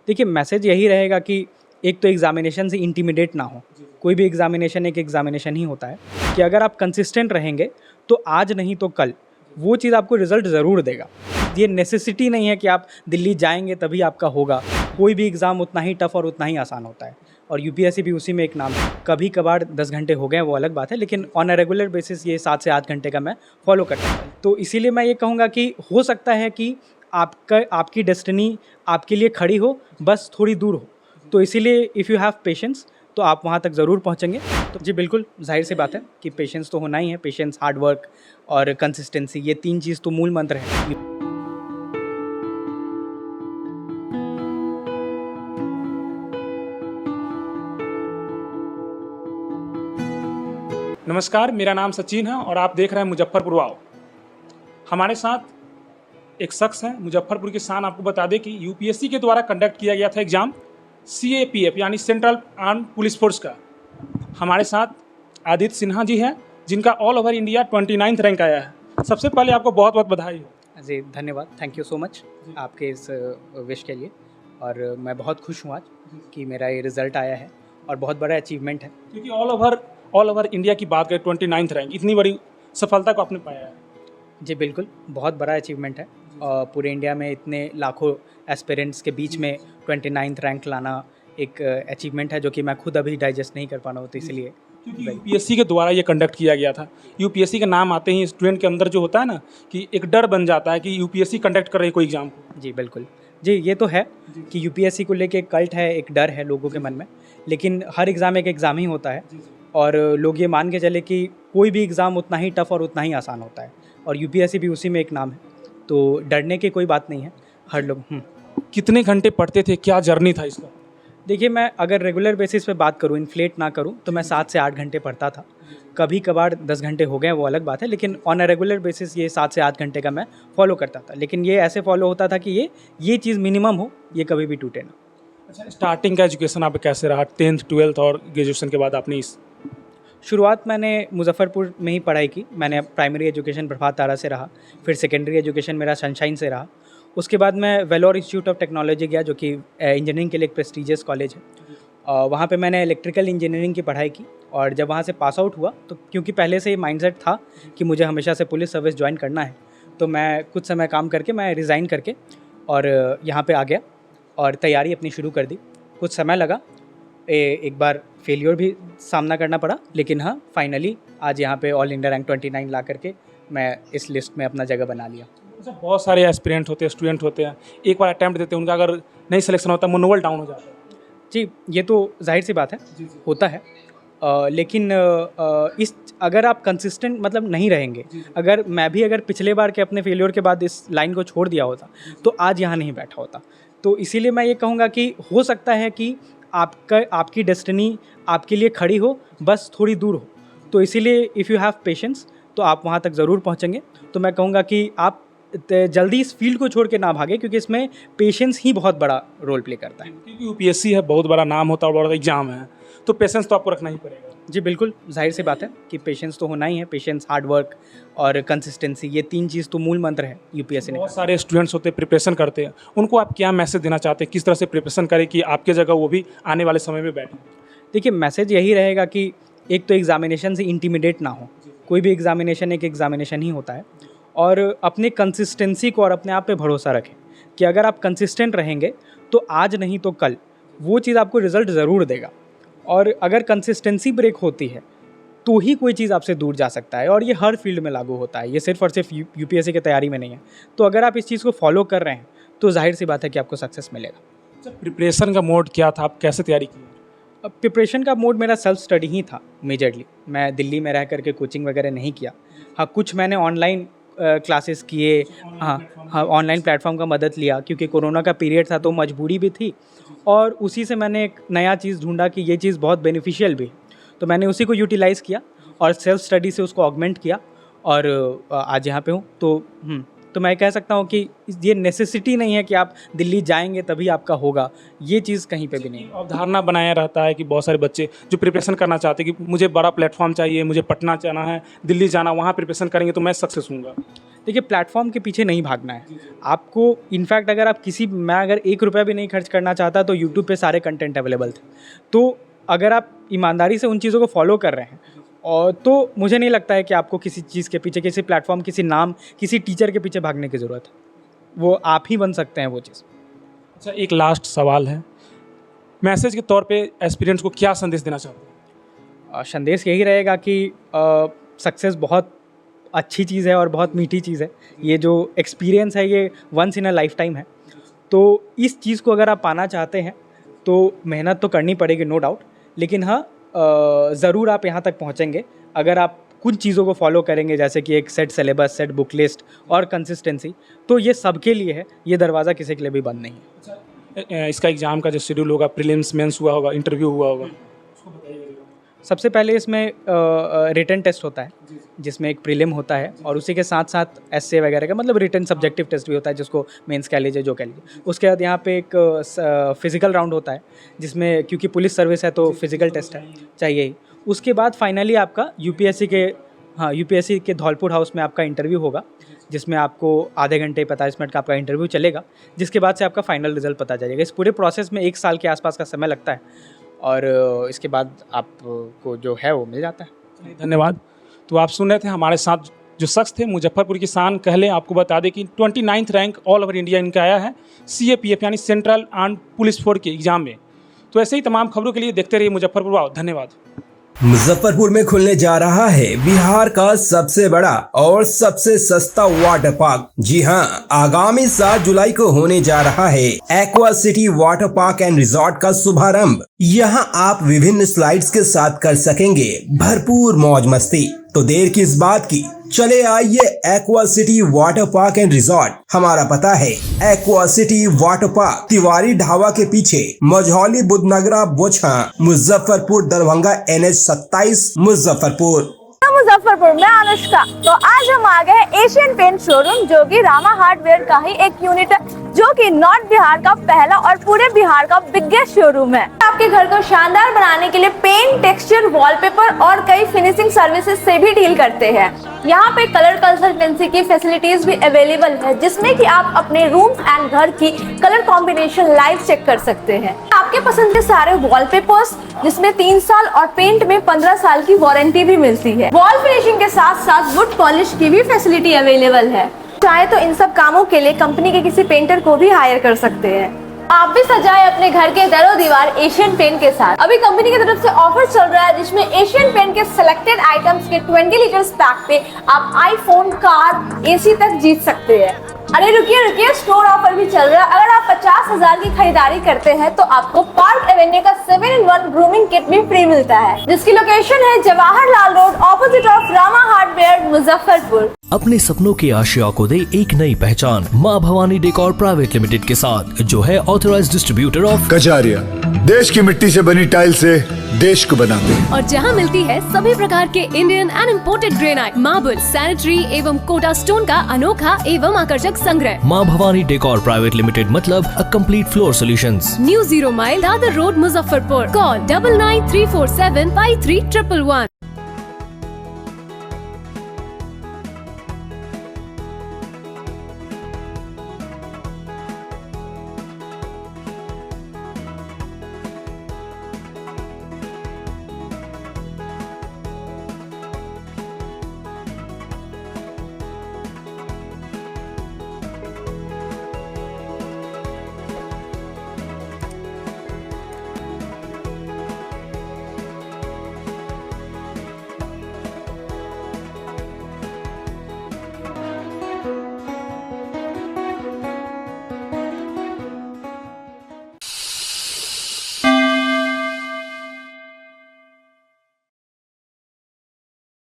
देखिए मैसेज यही रहेगा कि एक तो एग्ज़ामिनेशन से इंटिमिडेट ना हो। कोई भी एग्ज़ामिनेशन एक एग्ज़ामिनेशन ही होता है कि अगर आप कंसिस्टेंट रहेंगे तो आज नहीं तो कल वो चीज़ आपको रिज़ल्ट ज़रूर देगा। ये नेसेसिटी नहीं है कि आप दिल्ली जाएंगे तभी आपका होगा। कोई भी एग्ज़ाम उतना ही टफ़ और उतना ही आसान होता है और यूपीएससी भी उसी में एक नाम है। कभी कभार 10 घंटे हो गए वो अलग बात है, लेकिन ऑन अ रेगुलर बेसिस ये 7 से 8 घंटे का मैं फॉलो करता हूँ। तो इसीलिए मैं ये कहूँगा कि हो सकता है कि आपकी डेस्टिनी आपके लिए खड़ी हो, बस थोड़ी दूर हो। तो इसीलिए इफ़ यू हैव पेशेंस तो आप वहाँ तक ज़रूर पहुँचेंगे। तो जी बिल्कुल, ज़ाहिर सी बात है कि पेशेंस तो होना ही है। पेशेंस, हार्ड वर्क और कंसिस्टेंसी, ये 3 चीज़ तो मूल मंत्र हैं। नमस्कार, मेरा नाम सचिन है और आप देख रहे हैं मुजफ्फरपुर वाव। हमारे साथ एक शख्स हैं। मुजफ्फरपुर की शान आपको बता दें कि यूपीएससी के द्वारा कंडक्ट किया गया था एग्ज़ाम सीएपीएफ यानी सेंट्रल आर्म्ड पुलिस फोर्स का। हमारे साथ आदित्य सिन्हा जी हैं जिनका all over India 29th rank आया है। सबसे पहले आपको बहुत बहुत बधाई हो। जी धन्यवाद, थैंक यू सो मच आपके इस विश के लिए। और मैं बहुत खुश हूँ आज कि मेरा ये रिज़ल्ट आया है और बहुत बड़ा अचीवमेंट है। क्योंकि ऑल ओवर इंडिया की बात करें 29th रैंक, इतनी बड़ी सफलता को आपने पाया है। जी बिल्कुल, बहुत बड़ा अचीवमेंट है और पूरे इंडिया में इतने लाखों एस्पिरेंट्स के बीच में 29th रैंक लाना एक अचीवमेंट है जो कि मैं खुद अभी डाइजेस्ट नहीं कर पा रहा हूँ। तो इसलिए क्योंकि यूपीएससी के द्वारा ये कंडक्ट किया गया था। यूपीएससी का नाम आते ही स्टूडेंट के अंदर जो होता है ना कि एक डर बन जाता है कि यूपीएससी कंडक्ट कर रही है कोई एग्जाम को। जी बिल्कुल, जी ये तो है कि यूपीएससी को लेके एक कल्ट है, एक डर है लोगों के मन में। लेकिन हर एग्ज़ाम एक एग्ज़ाम ही होता है और लोग ये मान के चले कि कोई भी एग्ज़ाम उतना ही टफ़ और उतना ही आसान होता है और यूपीएससी भी उसी में एक नाम है। तो डरने की कोई बात नहीं है। हर लोग कितने घंटे पढ़ते थे, क्या जर्नी था इसका? देखिए, मैं अगर रेगुलर बेसिस पे बात करूँ, इन्फ्लेट ना करूँ, तो मैं 7 से 8 घंटे पढ़ता था। कभी कभार 10 घंटे हो गए वो अलग बात है, लेकिन ऑन अ रेगुलर बेसिस ये 7 से 8 घंटे का मैं फॉलो करता था। लेकिन ये ऐसे फॉलो होता था कि ये चीज़ मिनिमम हो, ये कभी भी टूटे ना। अच्छा, स्टार्टिंग का एजुकेशन आप कैसे रहा 10th 12th और ग्रेजुएशन के बाद आपने इस शुरुआत मैंने मुज़फ़्फ़रपुर में ही पढ़ाई की। मैंने प्राइमरी एजुकेशन प्रभात तारा से रहा, फिर सेकेंडरी एजुकेशन मेरा सनशाइन से रहा। उसके बाद मैं वेलोर इंस्टीट्यूट ऑफ टेक्नोलॉजी गया, जो कि इंजीनियरिंग के लिए एक प्रेस्टीजियस कॉलेज है। वहाँ पे मैंने इलेक्ट्रिकल इंजीनियरिंग की पढ़ाई की और जब वहाँ से पास आउट हुआ तो क्योंकि पहले से ही माइंडसेट था कि मुझे हमेशा से पुलिस सर्विस ज्वाइन करना है, तो मैं कुछ समय काम करके मैं रिज़ाइन करके और यहाँ पे आ गया और तैयारी अपनी शुरू कर दी। कुछ समय लगा, एक बार फेलियर भी सामना करना पड़ा, लेकिन हाँ फाइनली आज यहाँ पे ऑल इंडिया रैंक 29 ला करके मैं इस लिस्ट में अपना जगह बना लिया। अच्छा, बहुत सारे एस्पिरेंट होते हैं, स्टूडेंट होते हैं, एक बार अटैम्प्ट देते हैं, उनका अगर नहीं सिलेक्शन होता मनोबल डाउन हो जाता है। जी ये तो जाहिर सी बात है, होता है। लेकिन इस अगर आप कंसिस्टेंट मतलब नहीं रहेंगे, अगर मैं भी अगर पिछले बार के अपने फेलियर के बाद इस लाइन को छोड़ दिया होता तो आज यहाँ नहीं बैठा होता। तो इसीलिए मैं ये कहूँगा कि हो सकता है कि आपकी डेस्टिनी आपके लिए खड़ी हो, बस थोड़ी दूर हो। तो इसीलिए इफ़ यू हैव पेशेंस तो आप वहाँ तक ज़रूर पहुँचेंगे। तो मैं कहूँगा कि आप जल्दी इस फील्ड को छोड़ के ना भागें, क्योंकि इसमें पेशेंस ही बहुत बड़ा रोल प्ले करता है। क्योंकि यूपीएससी है, बहुत बड़ा नाम होता है और बड़ा एग्जाम है, तो पेशेंस तो आपको रखना ही पड़ेगा। जी बिल्कुल, ज़ाहिर सी बात है कि पेशेंस तो होना ही है। पेशेंस, हार्ड वर्क और कंसिस्टेंसी, ये 3 चीज़ तो मूल मंत्र है यूपीएससी ने। बहुत सारे स्टूडेंट्स होते हैं, प्रिपरेशन करते हैं, उनको आप क्या मैसेज देना चाहते हैं, किस तरह से प्रिपरेशन करें कि आपके जगह वो भी आने वाले समय में बैठे? देखिए मैसेज यही रहेगा कि एक तो एग्ज़ामिनेशन से इंटिमिडेट ना हो। कोई भी एग्ज़ामिनेशन एक एग्ज़ामिनेशन ही होता है और अपने कंसिस्टेंसी को और अपने आप पे भरोसा रखें कि अगर आप कंसिस्टेंट रहेंगे तो आज नहीं तो कल वो चीज़ आपको रिज़ल्ट ज़रूर देगा। और अगर कंसिस्टेंसी ब्रेक होती है तो ही कोई चीज़ आपसे दूर जा सकता है और ये हर फील्ड में लागू होता है, ये सिर्फ और सिर्फ यूपीएससी की तैयारी में नहीं है। तो अगर आप इस चीज़ को फॉलो कर रहे हैं तो जाहिर सी बात है कि आपको सक्सेस मिलेगा। अच्छा, प्रिपरेशन का मोड क्या था, आप कैसे तैयारी की? प्रिपरेशन का मोड मेरा सेल्फ स्टडी ही था मेजरली। मैं दिल्ली में रह करके कोचिंग वगैरह नहीं किया। हाँ, कुछ मैंने ऑनलाइन क्लासेस किए। हाँ, ऑनलाइन प्लेटफॉर्म का मदद लिया क्योंकि कोरोना का पीरियड था तो मजबूरी भी थी और उसी से मैंने एक नया चीज़ ढूंढा कि ये चीज़ बहुत बेनिफिशियल भी है, तो मैंने उसी को यूटिलाइज़ किया और सेल्फ स्टडी से उसको ऑगमेंट किया और आज यहाँ पे हूँ। तो मैं कह सकता हूँ कि ये नेसेसिटी नहीं है कि आप दिल्ली जाएंगे तभी आपका होगा, ये चीज़ कहीं पे भी नहीं है। अवधारणा बनाया रहता है कि बहुत सारे बच्चे जो प्रिपरेशन करना चाहते हैं कि मुझे बड़ा प्लेटफॉर्म चाहिए, मुझे पटना जाना है, दिल्ली जाना, वहाँ प्रिपरेशन करेंगे तो मैं सक्सेस हूँगा। देखिए प्लेटफॉर्म के पीछे नहीं भागना है आपको। इनफैक्ट अगर आप मैं अगर 1 रुपया भी नहीं खर्च करना चाहता तो यूट्यूब पे सारे कंटेंट अवेलेबल थे। तो अगर आप ईमानदारी से उन चीज़ों को फॉलो कर रहे हैं और तो मुझे नहीं लगता है कि आपको किसी चीज़ के पीछे, किसी प्लेटफॉर्म, किसी नाम, किसी टीचर के पीछे भागने की ज़रूरत है। वो आप ही बन सकते हैं वो चीज़। अच्छा, एक लास्ट सवाल है, मैसेज के तौर पे एस्पिरेंट्स को क्या संदेश देना चाहते हैं? संदेश यही रहेगा कि सक्सेस बहुत अच्छी चीज़ है और बहुत मीठी चीज़ है। ये जो एक्सपीरियंस है ये once in a lifetime है। तो इस चीज़ को अगर आप पाना चाहते हैं तो मेहनत तो करनी पड़ेगी, नो डाउट, लेकिन हाँ ज़रूर आप यहाँ तक पहुँचेंगे अगर आप कुछ चीज़ों को फॉलो करेंगे, जैसे कि एक set syllabus, set book list और कंसिस्टेंसी। तो ये सबके लिए है, ये दरवाज़ा किसी के लिए भी बंद नहीं है। इसका एग्ज़ाम का जो शेड्यूल होगा, प्रीलिम्स, मेंस हुआ होगा, इंटरव्यू हुआ होगा, सबसे पहले इसमें रिटन टेस्ट होता है जिसमें एक प्रीलिम होता है और उसी के साथ साथ एसए वगैरह का मतलब रिटन सब्जेक्टिव टेस्ट भी होता है जिसको मेंस कह लीजिए, जो कह लीजिए। उसके बाद यहाँ पे एक फिज़िकल राउंड होता है जिसमें क्योंकि पुलिस सर्विस है तो फिज़िकल टेस्ट है चाहिए ही। उसके बाद फाइनली आपका यूपीएससी के धौलपुर हाउस में आपका इंटरव्यू होगा जिसमें आपको आधे घंटे 45 मिनट का आपका इंटरव्यू चलेगा, जिसके बाद से आपका फाइनल रिजल्ट पता चलेगा। इस पूरे प्रोसेस में 1 साल के आसपास का समय लगता है और इसके बाद आपको जो है वो मिल जाता है। धन्यवाद। तो आप सुन रहे थे हमारे साथ जो शख्स थे, मुजफ्फरपुर की शान कहले। आपको बता दें कि 29th rank all over India इनका आया है CAPF यानी सेंट्रल आर्म्ड पुलिस फोर्स के एग्जाम में। तो ऐसे ही तमाम खबरों के लिए देखते रहिए मुजफ्फरपुर वाव। धन्यवाद। मुजफ्फरपुर में खुलने जा रहा है बिहार का सबसे बड़ा और सबसे सस्ता वाटर पार्क। जी हाँ, आगामी 7 जुलाई को होने जा रहा है aqua city water park and resort का शुभारंभ। यहाँ आप विभिन्न स्लाइड्स के साथ कर सकेंगे भरपूर मौज मस्ती। तो देर किस बात की, चले आइए aqua city water park and resort. हमारा पता है aqua city water park, Tiwari dhaba के पीछे, मझौली बुधनगरा बोछा, मुजफ्फरपुर दरभंगा NH 27 मुजफ्फरपुर। मुजफ्फरपुर में अनुष्का। तो आज हम आ गए एशियन पेंट शोरूम, जो कि रामा हार्डवेयर का ही एक यूनिट है, जो कि नॉर्थ बिहार का पहला और पूरे बिहार का बिगेस्ट शोरूम है। आपके घर को शानदार बनाने के लिए पेंट, टेक्सचर, वॉलपेपर और कई फिनिशिंग सर्विसेज से भी डील करते हैं। यहाँ पे कलर कंसल्टेंसी की फैसिलिटीज भी अवेलेबल है, जिसमें कि आप अपने रूम एंड घर की कलर कॉम्बिनेशन लाइव चेक कर सकते हैं। आपके पसंद के सारे वॉलपेपर्स, जिसमें 3 साल और पेंट में 15 साल की वारंटी भी मिलती है। वॉल फिनिशिंग के साथ साथ वुड पॉलिश की भी फैसिलिटी अवेलेबल है। चाहे तो इन सब कामों के लिए कंपनी के किसी पेंटर को भी हायर कर सकते हैं। आप भी सजाए अपने घर के दरों दीवार एशियन पेंट के साथ। अभी कंपनी की तरफ से ऑफर चल रहा है, जिसमें एशियन पेंट के सिलेक्टेड आइटम्स के 20 लीटर्स पैक पे आप आईफोन, कार, AC तक जीत सकते हैं। अरे रुकिए, स्टोर ऑफर भी चल रहा है। अगर आप 50,000 की खरीदारी करते हैं तो आपको पार्क एवेन्यू का 7-in-1 ग्रूमिंग किट भी फ्री मिलता है, जिसकी लोकेशन है Jawaharlal road, opposite of Rama hardware, Muzaffarpur. अपने सपनों की आशिया को दे एक नई पहचान माँ भवानी डेकोर प्राइवेट लिमिटेड के साथ, जो है ऑथराइज्ड डिस्ट्रीब्यूटर ऑफ कजारिया। देश की मिट्टी से बनी टाइल से देश को बनाते हैं और जहां मिलती है सभी प्रकार के Indian and imported granite, marble, sanitary एवं कोटा स्टोन का अनोखा एवं आकर्षक संग्रह। माँ भवानी डेकोर प्राइवेट लिमिटेड मतलब a complete floor solutions. New 0 mile Dadar road, Muzaffarpur. Call 9934753111।